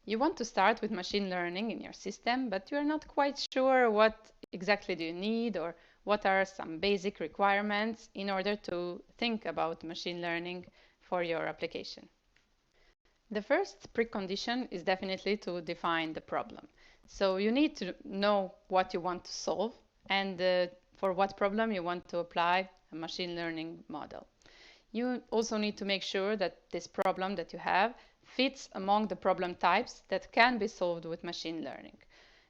You want to start with machine learning in your system, but you're not quite sure what exactly do you need or what are some basic requirements in order to think about machine learning for your application. The first precondition is definitely to define the problem. So you need to know what you want to solve and for what problem you want to apply a machine learning model. You also need to make sure that this problem that you have fits among the problem types that can be solved with machine learning.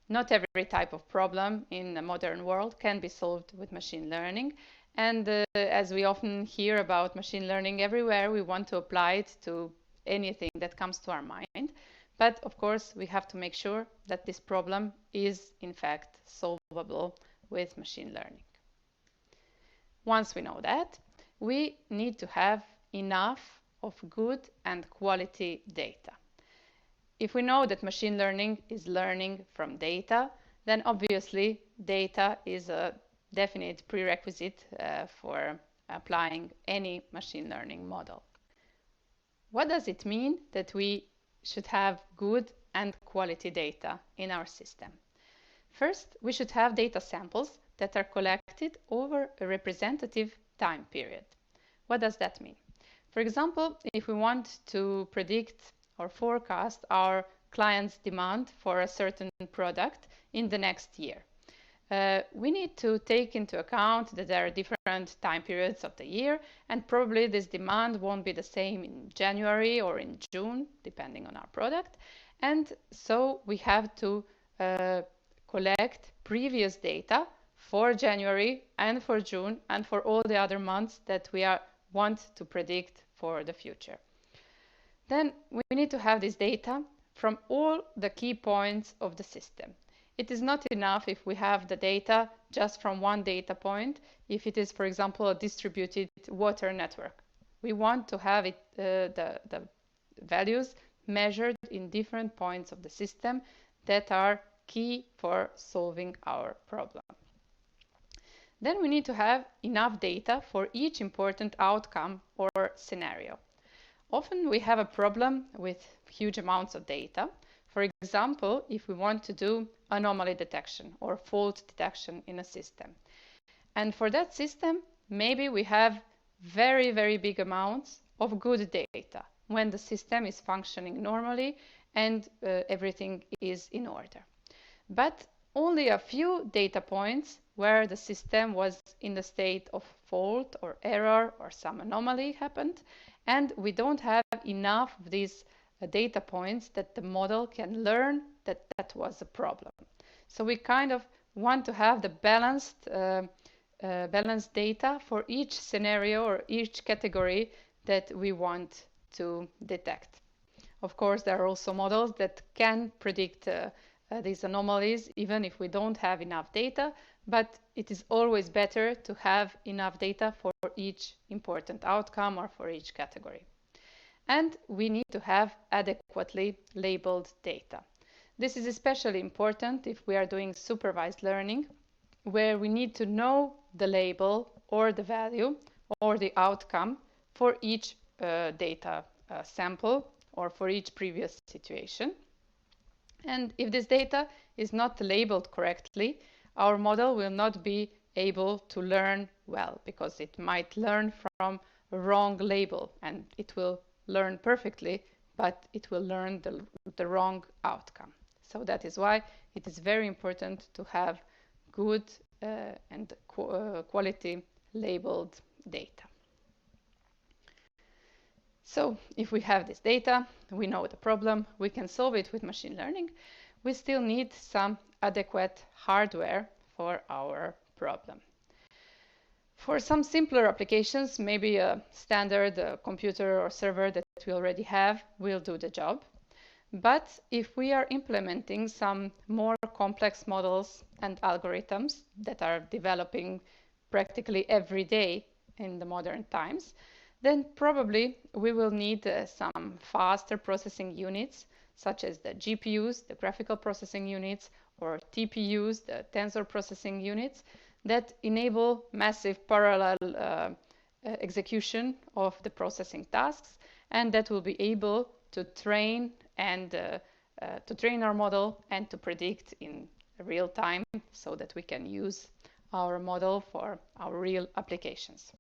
Not every type of problem in the modern world can be solved with machine learning. And as we often hear about machine learning everywhere, we want to apply it to anything that comes to our mind. But of course, we have to make sure that this problem is in fact solvable with machine learning. Once we know that, we need to have enough of good and quality data. If we know that machine learning is learning from data, then obviously data is a definite prerequisite for applying any machine learning model. What does it mean that we should have good and quality data in our system? First, we should have data samples that are collected over a representative time period. What does that mean? For example, if we want to predict or forecast our client's demand for a certain product in the next year, we need to take into account that there are different time periods of the year, and probably this demand won't be the same in January or in June, depending on our product. And so we have to collect previous data for January and for June and for all the other months that we want to predict for the future. Then we need to have this data from all the key points of the system. It is not enough if we have the data just from one data point, if it is, for example, a distributed water network. We want to have the values measured in different points of the system that are key for solving our problem. Then we need to have enough data for each important outcome or scenario. Often we have a problem with huge amounts of data. For example, if we want to do anomaly detection or fault detection in a system. And for that system, maybe we have very, very big amounts of good data when the system is functioning normally and everything is in order. But only a few data points where the system was in the state of fault or error or some anomaly happened, and we don't have enough of these data points that the model can learn that that was a problem. So we kind of want to have the balanced data for each scenario or each category that we want to detect. Of course, there are also models that can predict these anomalies even if we don't have enough data, but it is always better to have enough data for each important outcome or for each category. And we need to have adequately labeled data. This is especially important if we are doing supervised learning, where we need to know the label or the value or the outcome for each data sample or for each previous situation. And if this data is not labeled correctly, our model will not be able to learn well, because it might learn from a wrong label, and it will learn perfectly, but it will learn the wrong outcome. So that is why it is very important to have good and quality labeled data. So if we have this data, we know the problem, we can solve it with machine learning. We still need some adequate hardware for our problem. For some simpler applications, maybe a standard computer or server that we already have will do the job. But if we are implementing some more complex models and algorithms that are developing practically every day in the modern times, then probably we will need some faster processing units, such as the GPUs, the graphical processing units, or TPUs, the tensor processing units, that enable massive parallel execution of the processing tasks, and that will be able to train and to train our model and to predict in real time so that we can use our model for our real applications.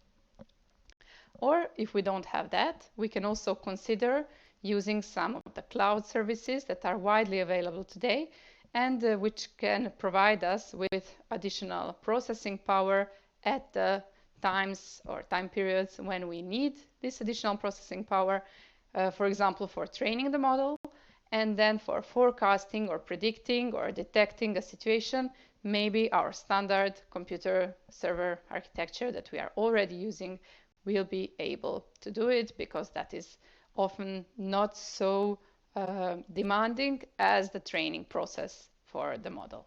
Or if we don't have that, we can also consider using some of the cloud services that are widely available today and which can provide us with additional processing power at the times or time periods when we need this additional processing power, for example, for training the model, and then for forecasting or predicting or detecting a situation, maybe our standard computer server architecture that we are already using will be able to do it, because that is often not so demanding as the training process for the model.